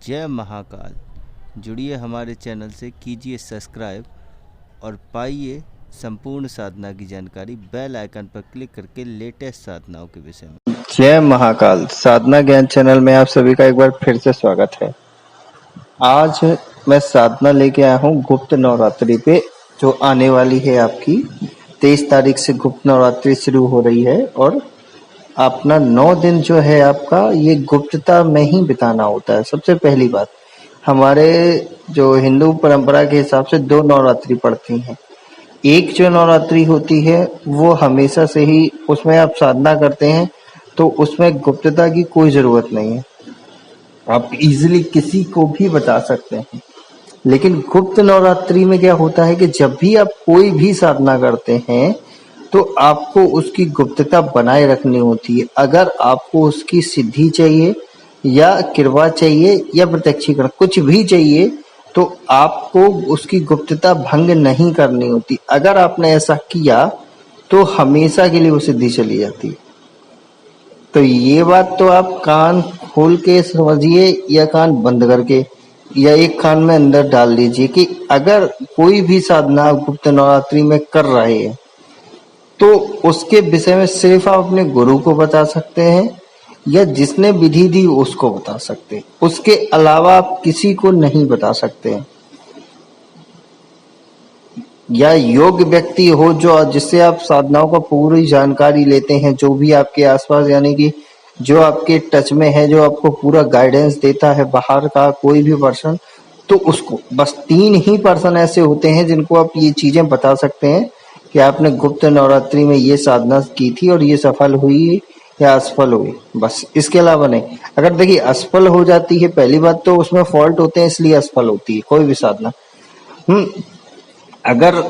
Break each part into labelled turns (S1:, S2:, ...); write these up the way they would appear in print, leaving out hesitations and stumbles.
S1: जय महाकाल। जुड़िए हमारे चैनल से, कीजिए सब्सक्राइब और पाइए संपूर्ण साधना की जानकारी बेल आइकन पर क्लिक करके लेटेस्ट साधनाओं के विषय में।
S2: जय महाकाल साधना ज्ञान चैनल में आप सभी का एक बार फिर से स्वागत है। आज मैं साधना लेके आया हूँ गुप्त नवरात्रि पे, जो आने वाली है। आपकी 23 तारीख से गुप्त नवरात्रि शुरू हो रही है और अपना 9 दिन जो है आपका ये गुप्तता में ही बिताना होता है। सबसे पहली बात, हमारे जो हिंदू परंपरा के हिसाब से 2 नवरात्रि पड़ती हैं। एक जो नवरात्रि होती है वो हमेशा से ही उसमें आप साधना करते हैं, तो उसमें गुप्तता की कोई जरूरत नहीं है, आप इजीली किसी को भी बता सकते हैं। लेकिन गुप्त नवरात्रि में क्या होता है कि जब भी आप कोई भी साधना करते हैं तो आपको उसकी गुप्तता बनाए रखनी होती है। अगर आपको उसकी सिद्धि चाहिए या कृपा चाहिए या प्रत्यक्षीकरण कुछ भी चाहिए, तो आपको उसकी गुप्तता भंग नहीं करनी होती। अगर आपने ऐसा किया तो हमेशा के लिए वो सिद्धि चली जाती है। तो ये बात तो आप कान खोल के समझिए या कान बंद करके या एक कान में अंदर डाल दीजिए कि अगर कोई भी साधना गुप्त नवरात्रि में कर रहे हैं तो उसके विषय में सिर्फ आप अपने गुरु को बता सकते हैं या जिसने विधि दी उसको बता सकते हैं। उसके अलावा आप किसी को नहीं बता सकते हैं। या योग्य व्यक्ति हो जो जिससे आप साधनाओं का पूरी जानकारी लेते हैं, जो भी आपके आसपास, यानी कि जो आपके टच में है, जो आपको पूरा गाइडेंस देता है, बाहर का कोई भी पर्सन, तो उसको बस 3 ही पर्सन ऐसे होते हैं जिनको आप ये चीजें बता सकते हैं कि आपने गुप्त नवरात्रि में ये साधना की थी और ये सफल हुई या असफल हुई। बस इसके अलावा नहीं। अगर देखिए असफल हो जाती है, पहली बात तो उसमें फॉल्ट होते हैं इसलिए असफल होती है कोई भी साधना। अगर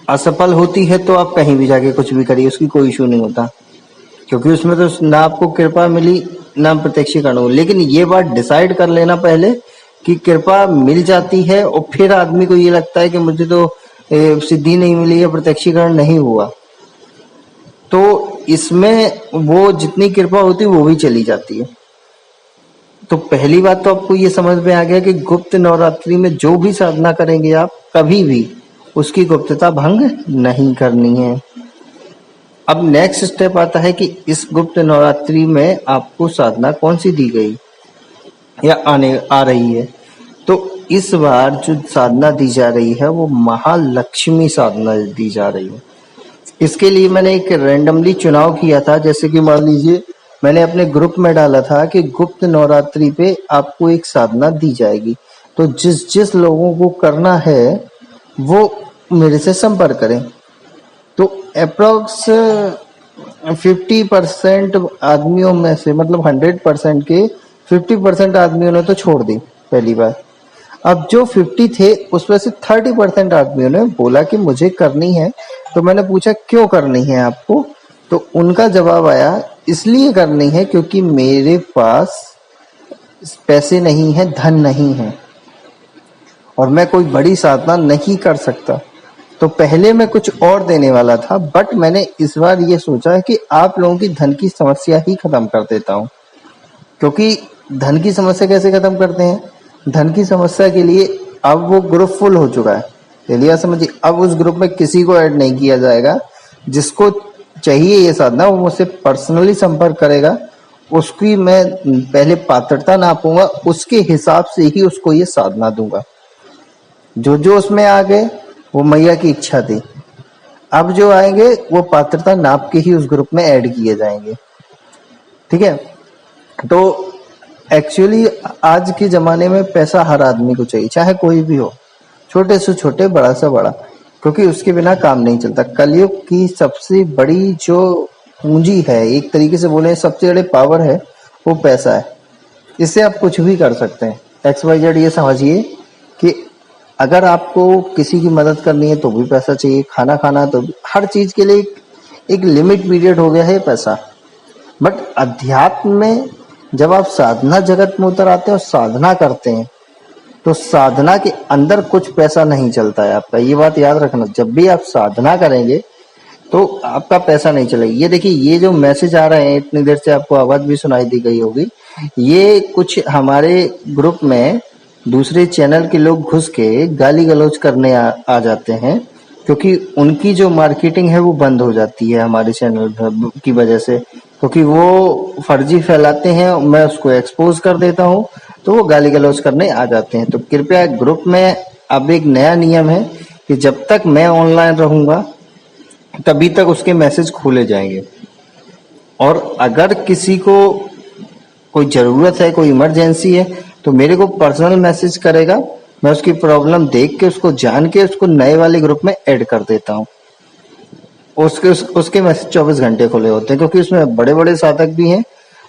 S2: असफल होती है तो आप कहीं भी जाके कुछ भी करिए, उसकी कोई इशू नहीं होता, क्योंकि उसमें तो ना आपको कृपा मिली ना प्रत्यक्षीकरण हो। लेकिन ये बात डिसाइड कर लेना पहले कि कृपा मिल जाती है और फिर आदमी को ये लगता है कि मुझे तो सिद्धि नहीं मिली या प्रत्यक्षीकरण नहीं हुआ, तो इसमें वो जितनी कृपा होती है वो भी चली जाती है। तो पहली बात तो आपको ये समझ में आ गया कि गुप्त नवरात्रि में जो भी साधना करेंगे आप, कभी भी उसकी गुप्तता भंग नहीं करनी है। अब नेक्स्ट स्टेप आता है कि इस गुप्त नवरात्रि में आपको साधना कौन सी दी गई या आ रही है। तो इस बार जो साधना दी जा रही है वो महालक्ष्मी साधना दी जा रही है। इसके लिए मैंने एक रैंडमली चुनाव किया था। जैसे कि मान लीजिए मैंने अपने ग्रुप में डाला था कि गुप्त नवरात्रि पे आपको एक साधना दी जाएगी, तो जिस जिस लोगों को करना है वो मेरे से संपर्क करें। तो अप्रोक्स 50% आदमियों में से, मतलब 100% के 50% आदमियों ने तो छोड़ दी पहली बार। अब जो 50 थे उसमें से 30% आदमियों ने बोला कि मुझे करनी है। तो मैंने पूछा क्यों करनी है आपको, तो उनका जवाब आया इसलिए करनी है क्योंकि मेरे पास पैसे नहीं है, धन नहीं है और मैं कोई बड़ी साधना नहीं कर सकता। तो पहले मैं कुछ और देने वाला था, बट मैंने इस बार ये सोचा कि आप लोगों की धन की समस्या ही खत्म कर देता हूँ। क्योंकि धन की समस्या कैसे खत्म करते हैं, धन की समस्या के लिए अब वो ग्रुप फुल हो चुका है, चलिए समझिए। अब उस ग्रुप में किसी को ऐड नहीं किया जाएगा। जिसको चाहिए ये साधना वो मुझसे पर्सनली संपर्क करेगा, उसकी मैं पहले पात्रता नापूंगा, उसके हिसाब से ही उसको ये साधना दूंगा। जो जो उसमें आ गए वो मैया की इच्छा थी। अब जो आएंगे वो पात्रता नाप के ही उस ग्रुप में ऐड किए जाएंगे, ठीक है। तो एक्चुअली आज के जमाने में पैसा हर आदमी को चाहिए, चाहे कोई भी हो, छोटे से छोटे बड़ा से बड़ा, क्योंकि उसके बिना काम नहीं चलता। कलयुग की सबसे बड़ी जो पूंजी है, एक तरीके से बोले सबसे बड़ी पावर है, वो पैसा है। इससे आप कुछ भी कर सकते हैं। XYZ ये समझिए कि अगर आपको किसी की मदद करनी है तो भी पैसा चाहिए, खाना खाना तो भी, हर चीज के लिए एक लिमिट पीरियड हो गया है पैसा। बट अध्यात्म में जब आप साधना जगत में उतर आते हैं और साधना करते हैं तो साधना के अंदर कुछ पैसा नहीं चलता है आपका, ये बात याद रखना। जब भी आप साधना करेंगे तो आपका पैसा नहीं चलेगा। ये देखिए, ये जो मैसेज आ रहे हैं, इतनी देर से आपको आवाज भी सुनाई दी गई होगी, ये कुछ हमारे ग्रुप में दूसरे चैनल के लोग घुस के गाली गलौज करने आ जाते हैं, क्योंकि उनकी जो मार्केटिंग है वो बंद हो जाती है हमारे चैनल की वजह से, क्योंकि वो फर्जी फैलाते हैं, मैं उसको एक्सपोज कर देता हूँ, तो वो गाली गलौज करने आ जाते हैं। तो कृपया ग्रुप में अब एक नया नियम है कि जब तक मैं ऑनलाइन रहूंगा तभी तक उसके मैसेज खोले जाएंगे, और अगर किसी को कोई ज़रूरत है, कोई इमरजेंसी है, तो मेरे को पर्सनल मैसेज करेगा, मैं उसकी प्रॉब्लम देख के उसको जान के उसको नए वाले ग्रुप में ऐड कर देता हूँ। उसके मैसेज 24 घंटे खुले होते हैं, क्योंकि उसमें बड़े बड़े साधक भी हैं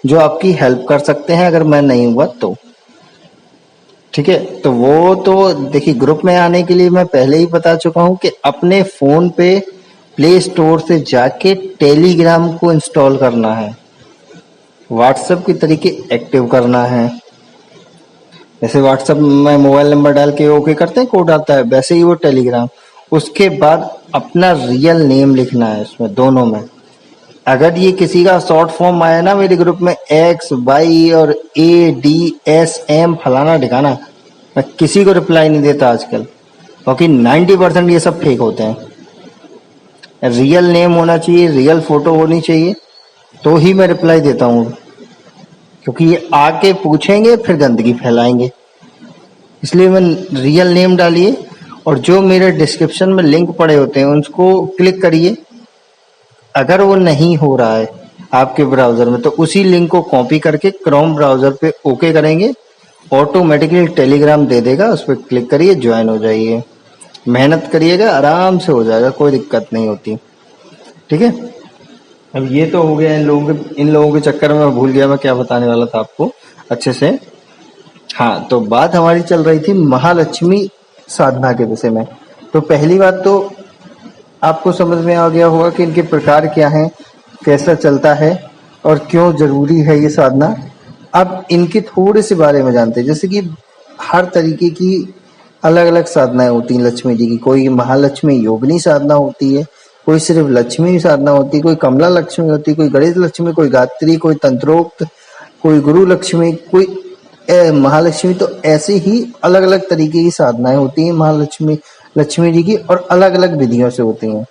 S2: जो आपकी हेल्प कर सकते हैं अगर मैं नहीं हुआ तो। ठीक है, तो वो तो देखिए, ग्रुप में आने के लिए मैं पहले ही बता चुका हूँ कि अपने फोन पे प्ले स्टोर से जाके टेलीग्राम को इंस्टॉल करना है, व्हाट्सएप की तरीके एक्टिव करना है। जैसे व्हाट्सएप में मोबाइल नंबर डाल के ओके करते हैं, कोड आता है, वैसे ही वो टेलीग्राम। उसके बाद अपना रियल नेम लिखना है उसमें, दोनों में। अगर ये किसी का शॉर्ट फॉर्म आया ना मेरे ग्रुप में, XY और ADSM फलाना ठिकाना, मैं किसी को रिप्लाई नहीं देता आजकल, क्योंकि 90% ये सब फेक होते हैं। रियल नेम होना चाहिए, रियल फोटो होनी चाहिए, तो ही मैं रिप्लाई देता हूँ, क्योंकि ये आके पूछेंगे फिर गंदगी फैलाएंगे। इसलिए मैं रियल नेम डालिए, और जो मेरे डिस्क्रिप्शन में लिंक पड़े होते हैं उसको क्लिक करिए। अगर वो नहीं हो रहा है आपके ब्राउजर में, तो उसी लिंक को कॉपी करके क्रोम ब्राउजर पे ओके करेंगे, ऑटोमेटिकली टेलीग्राम दे देगा, उस पर क्लिक करिए, ज्वाइन हो जाइए। मेहनत करिएगा, आराम से हो जाएगा, कोई दिक्कत नहीं होती। ठीक है, अब ये तो हो गया इन लोगों के चक्कर में मैं भूल गया मैं क्या बताने वाला था आपको अच्छे से। हाँ, तो बात हमारी चल रही थी महालक्ष्मी साधना के विषय में। तो पहली बात तो आपको समझ में आ गया होगा कि इनके प्रकार क्या हैं, कैसा चलता है और क्यों जरूरी है ये साधना। अब इनके थोड़े से बारे में जानते हैं। जैसे कि हर तरीके की अलग अलग साधनाएं होती हैं लक्ष्मी जी की। कोई महालक्ष्मी योगिनी साधना होती है, कोई सिर्फ लक्ष्मी साधना होती है, कोई कमला लक्ष्मी होती है, कोई गणेश लक्ष्मी, कोई गायत्री, कोई तंत्रोक्त, कोई गुरु लक्ष्मी, कोई महालक्ष्मी। तो ऐसे ही अलग अलग तरीके की साधनाएं होती हैं महालक्ष्मी लक्ष्मी जी की, और अलग अलग विधियों से होती हैं।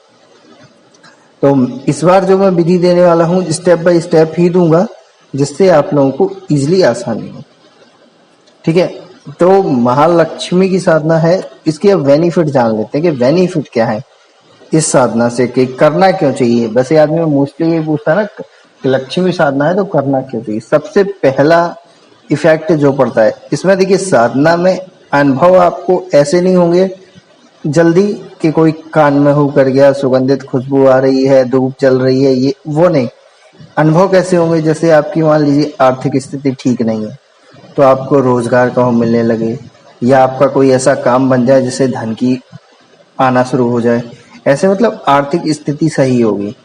S2: तो इस बार जो मैं विधि देने वाला हूँ स्टेप बाय स्टेप ही दूंगा, जिससे आप लोगों को इजीली आसानी हो। ठीक है, तो महालक्ष्मी की साधना है, इसके अब बेनिफिट जान लेते हैं कि बेनिफिट क्या है इस साधना से, कि करना क्यों चाहिए। वैसे आदमी मोस्टली ये पूछता है ना कि लक्ष्मी साधना है तो करना क्यों चाहिए। सबसे पहला इफेक्ट जो पड़ता है इसमें, देखिए, साधना में अनुभव आपको ऐसे नहीं होंगे जल्दी कि कोई कान में हो कर गया, सुगंधित खुशबू आ रही है, धूप जल रही है, ये वो नहीं। अनुभव कैसे होंगे, जैसे आपकी मान लीजिए आर्थिक स्थिति ठीक नहीं है तो आपको रोजगार कहाँ मिलने लगे, या आपका कोई ऐसा काम बन जाए जिससे धन की आना शुरू हो जाए। ऐसे मतलब आर्थिक स्थिति सही होगी।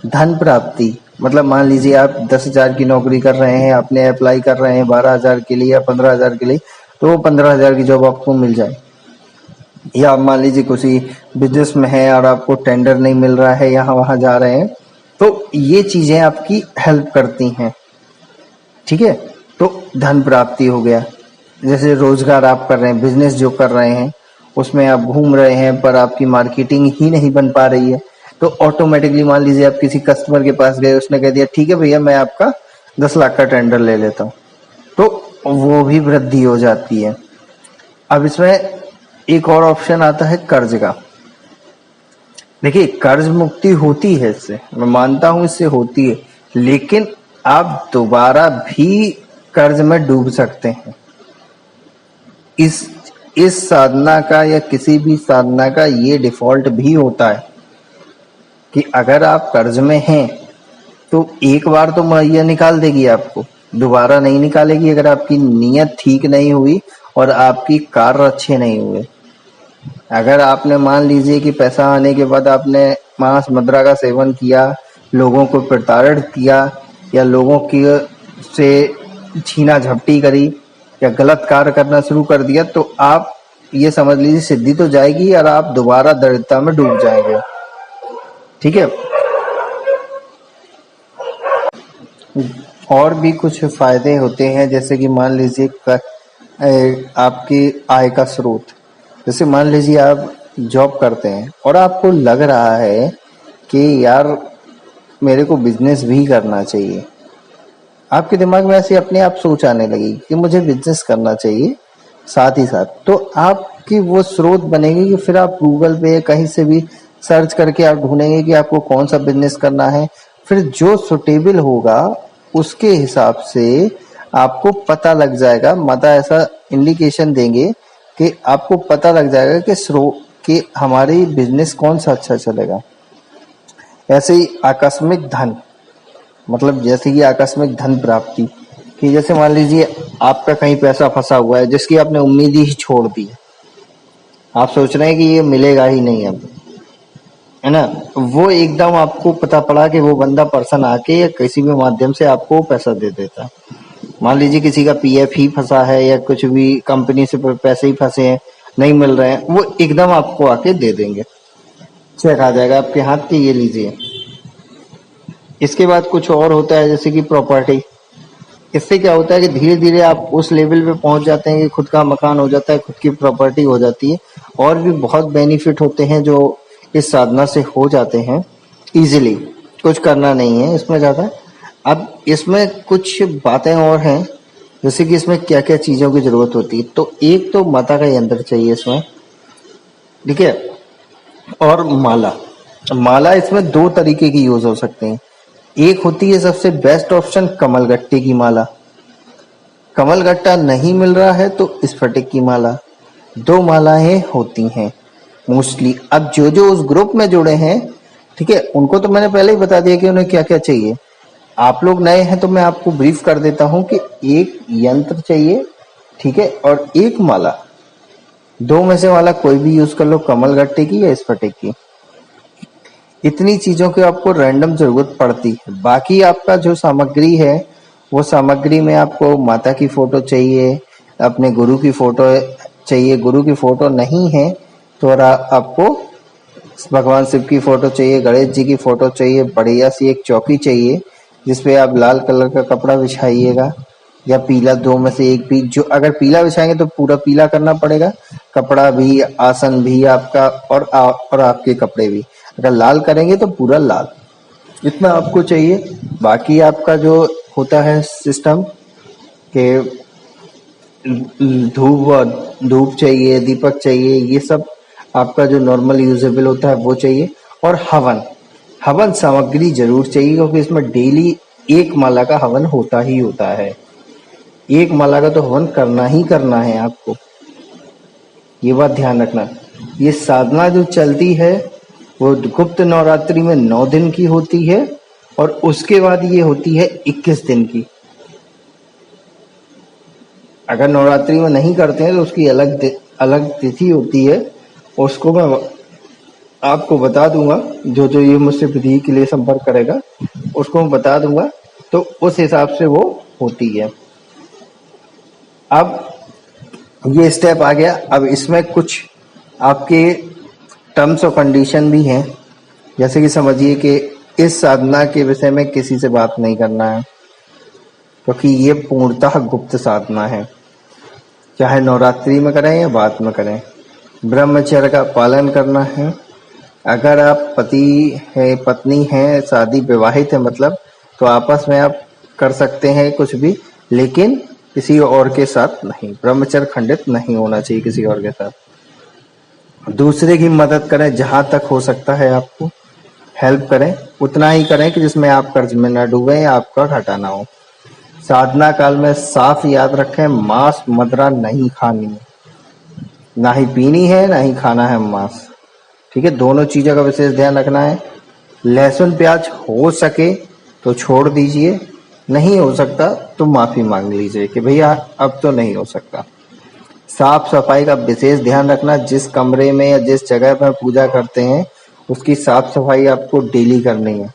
S2: धन प्राप्ति मतलब मान लीजिए आप 10,000 की नौकरी कर रहे हैं, आपने अप्लाई कर रहे हैं 12,000 के लिए या 15,000 के लिए, तो वो 15,000 की जॉब आपको मिल जाए। या आप मान लीजिए किसी बिजनेस में है और आपको टेंडर नहीं मिल रहा है, यहाँ वहां जा रहे हैं, तो ये चीजें आपकी हेल्प करती हैं। ठीक है, तो धन प्राप्ति हो गया। जैसे रोजगार आप कर रहे हैं, बिजनेस जो कर रहे हैं उसमें आप घूम रहे हैं पर आपकी मार्केटिंग ही नहीं बन पा रही है, तो ऑटोमेटिकली मान लीजिए आप किसी कस्टमर के पास गए, उसने कह दिया ठीक है भैया मैं आपका 10 लाख का टेंडर ले लेता हूँ, तो वो भी वृद्धि हो जाती है। अब इसमें एक और ऑप्शन आता है कर्ज का। देखिए, कर्ज मुक्ति होती है इससे, मैं मानता हूं इससे होती है, लेकिन आप दोबारा भी कर्ज में डूब सकते हैं। इस साधना का या किसी भी साधना का ये डिफॉल्ट भी होता है कि अगर आप कर्ज में हैं तो एक बार तो मैया निकाल देगी आपको, दोबारा नहीं निकालेगी अगर आपकी नीयत ठीक नहीं हुई और आपकी कार्य अच्छे नहीं हुए। अगर आपने मान लीजिए कि पैसा आने के बाद आपने मांस मदिरा का सेवन किया, लोगों को प्रताड़ित किया, या लोगों की से छीना झपटी करी, या गलत कार्य करना शुरू कर दिया, तो आप ये समझ लीजिए सिद्धि तो जाएगी और आप दोबारा दरिद्रता में डूब जाएंगे। ठीक है, और भी कुछ फायदे होते हैं, जैसे कि मान लीजिए आपकी आय का स्रोत। जैसे मान लीजिए आप जॉब करते हैं और आपको लग रहा है कि यार मेरे को बिजनेस भी करना चाहिए, आपके दिमाग में ऐसे अपने आप सोच आने लगी कि मुझे बिजनेस करना चाहिए साथ ही साथ, तो आपकी वो स्रोत बनेगी कि फिर आप गूगल पे कहीं से भी सर्च करके आप ढूंढेंगे कि आपको कौन सा बिजनेस करना है। फिर जो सुटेबल होगा उसके हिसाब से आपको पता लग जाएगा, मतलब ऐसा इंडिकेशन देंगे कि आपको पता लग जाएगा कि कि हमारी बिजनेस कौन सा अच्छा चलेगा। ऐसे ही आकस्मिक धन, मतलब जैसे कि आकस्मिक धन प्राप्ति, कि जैसे मान लीजिए आपका कहीं पैसा फंसा हुआ है जिसकी आपने उम्मीद ही छोड़ दी है, आप सोच रहे हैं कि ये मिलेगा ही नहीं अब, है ना। वो एकदम आपको पता पड़ा कि वो बंदा पर्सन आके या किसी भी माध्यम से आपको पैसा दे देता है। मान लीजिए किसी का पीएफ ही फंसा है या कुछ भी कंपनी से पैसे ही फंसे हैं, नहीं मिल रहे हैं, वो एकदम आपको आके दे देंगे, चेक आ जाएगा आपके हाथ के, ये लीजिए। इसके बाद कुछ और होता है जैसे कि प्रॉपर्टी। इससे क्या होता है कि धीरे धीरे आप उस लेवल पे पहुंच जाते हैं कि खुद का मकान हो जाता है, खुद की प्रॉपर्टी हो जाती है। और भी बहुत बेनिफिट होते हैं जो इस साधना से हो जाते हैं इजीली, कुछ करना नहीं है इसमें ज़्यादा। अब इसमें कुछ बातें और हैं, जैसे कि इसमें क्या क्या चीज़ों की ज़रूरत होती है। तो एक तो माता का यंत्र चाहिए इसमें, ठीक है, और माला। माला इसमें दो तरीके की यूज हो सकते हैं। एक होती है सबसे बेस्ट ऑप्शन कमलगट्टे की माला, कमलगट्टा नहीं मिल रहा है तो स्फटिक की माला। दो मालाएं होती हैं मोस्टली। अब जो जो उस ग्रुप में जुड़े हैं, ठीक है, उनको तो मैंने पहले ही बता दिया कि उन्हें क्या क्या चाहिए। आप लोग नए हैं तो मैं आपको ब्रीफ कर देता हूं कि एक यंत्र चाहिए, ठीक है, और एक माला। दो में से वाला कोई भी यूज कर लो, कमलगट्टे की या स्फटिक की। इतनी चीजों की आपको रैंडम जरूरत पड़ती है। बाकी आपका जो सामग्री है वो सामग्री में आपको माता की फोटो चाहिए, अपने गुरु की फोटो चाहिए। गुरु की फोटो नहीं है तो आपको भगवान शिव की फोटो चाहिए, गणेश जी की फोटो चाहिए, बढ़िया सी एक चौकी चाहिए जिसपे आप लाल कलर का कपड़ा बिछाइएगा या पीला, दो में से एक भी। जो अगर पीला बिछाएंगे तो पूरा पीला करना पड़ेगा, कपड़ा भी, आसन भी आपका, और आपके कपड़े भी। अगर लाल करेंगे तो पूरा लाल, इतना आपको चाहिए। बाकी आपका जो होता है सिस्टम के धूप चाहिए, दीपक चाहिए, ये सब आपका जो नॉर्मल यूजेबल होता है वो चाहिए। और हवन, हवन सामग्री जरूर चाहिए क्योंकि इसमें डेली एक माला का हवन होता ही होता है। एक माला का तो हवन करना ही करना है आपको, ये बात ध्यान रखना। ये साधना जो चलती है वो गुप्त नवरात्रि में 9 दिन की होती है और उसके बाद ये होती है 21 दिन की। अगर नवरात्रि में नहीं करते हैं तो उसकी अलग तिथि होती है, उसको मैं आपको बता दूंगा। जो जो ये मुझसे विधि के लिए संपर्क करेगा उसको मैं बता दूंगा, तो उस हिसाब से वो होती है। अब ये स्टेप आ गया। अब इसमें कुछ आपके टर्म्स और कंडीशन भी हैं, जैसे कि समझिए कि इस साधना के विषय में किसी से बात नहीं करना है क्योंकि ये पूर्णतः गुप्त साधना है, चाहे नवरात्रि में करें या बाद में करें। ब्रह्मचर्य का पालन करना है। अगर आप पति है, पत्नी है, शादी विवाहित है मतलब, तो आपस में आप कर सकते हैं कुछ भी, लेकिन किसी और के साथ नहीं। ब्रह्मचर्य खंडित नहीं होना चाहिए किसी और के साथ। दूसरे की मदद करें, जहां तक हो सकता है आपको हेल्प करें, उतना ही करें कि जिसमें आप कर्ज में न डूबे या आपका घाटा ना हो। साधना काल में साफ याद रखें, मांस मदिरा नहीं खानी है, ना ही पीनी है, ना ही खाना है मांस, ठीक है। दोनों चीजों का विशेष ध्यान रखना है। लहसुन प्याज हो सके तो छोड़ दीजिए, नहीं हो सकता तो माफी मांग लीजिए कि भैया अब तो नहीं हो सकता। साफ सफाई का विशेष ध्यान रखना। जिस कमरे में या जिस जगह पर पूजा करते हैं उसकी साफ सफाई आपको डेली करनी है।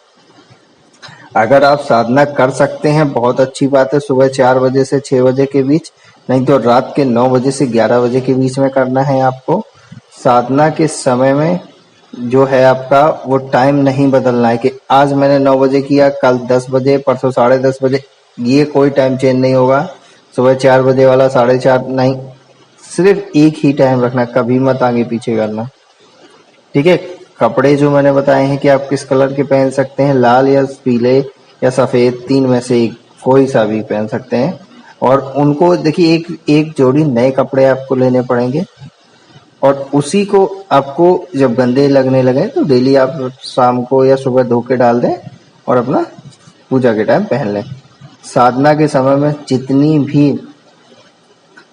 S2: अगर आप साधना कर सकते हैं बहुत अच्छी बात है, सुबह 4 बजे से 6 बजे के बीच, नहीं तो रात के 9 बजे से 11 बजे के बीच में करना है आपको। साधना के समय में जो है आपका वो टाइम नहीं बदलना है कि आज मैंने 9 बजे किया, कल 10 बजे, परसों 10:30 बजे। ये कोई टाइम चेंज नहीं होगा, सुबह 4 बजे वाला 4:30 नहीं, सिर्फ एक ही टाइम रखना, कभी मत आगे पीछे करना। ठीक है। कपड़े जो मैंने बताए हैं कि आप किस कलर के पहन सकते हैं, लाल या पीले या सफ़ेद, 3 में से एक कोई सा भी पहन सकते हैं। और उनको देखिए, एक एक जोड़ी नए कपड़े आपको लेने पड़ेंगे और उसी को आपको जब गंदे लगने लगे तो डेली आप शाम को या सुबह धो के डाल दें और अपना पूजा के टाइम पहन लें। साधना के समय में जितनी भी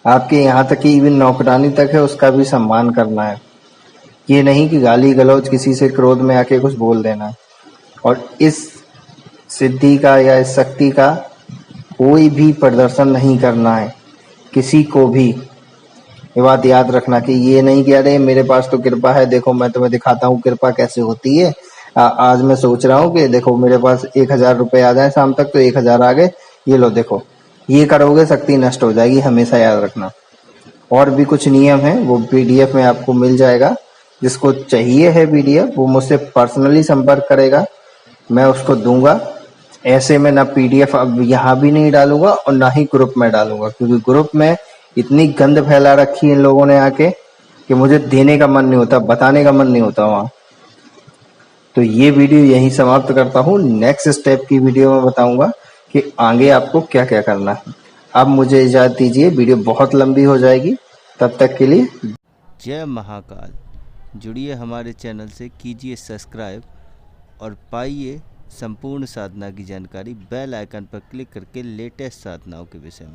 S2: आपके यहाँ तक कि इवन नौकरानी तक है उसका भी सम्मान करना है। ये नहीं कि गाली गलौज किसी से क्रोध में आके कुछ बोल देना। और इस सिद्धि का या इस शक्ति का कोई भी प्रदर्शन नहीं करना है किसी को भी। ये बात याद रखना कि ये नहीं कि अरे मेरे पास तो कृपा है, देखो मैं तुम्हें दिखाता हूँ कृपा कैसे होती है। आज मैं सोच रहा हूँ कि देखो मेरे पास 1000 रुपए आ जाए शाम तक, तो 1000 आ गए, ये लो देखो। ये करोगे शक्ति नष्ट हो जाएगी, हमेशा याद रखना। और भी कुछ नियम है, वो पीडीएफ में आपको मिल जाएगा। जिसको चाहिए है पीडीएफ वो मुझसे पर्सनली संपर्क करेगा, मैं उसको दूंगा। ऐसे में ना पीडीएफ अब यहाँ भी नहीं डालूंगा और ना ही ग्रुप में डालूंगा, क्योंकि ग्रुप में इतनी गंद फैला रखी है इन लोगों ने आके कि मुझे देने का मन नहीं होता, बताने का मन नहीं होता वहाँ। तो ये वीडियो यहीं समाप्त करता हूँ। नेक्स्ट स्टेप की वीडियो में बताऊंगा कि आगे आपको क्या क्या करना है। अब मुझे इजाजत दीजिए, वीडियो बहुत लंबी हो जाएगी, तब तक के लिए
S1: जय महाकाल। जुड़िए हमारे चैनल से, कीजिए सब्सक्राइब और पाइए संपूर्ण साधना की जानकारी बेल आइकन पर क्लिक करके लेटेस्ट साधनाओं के विषय में।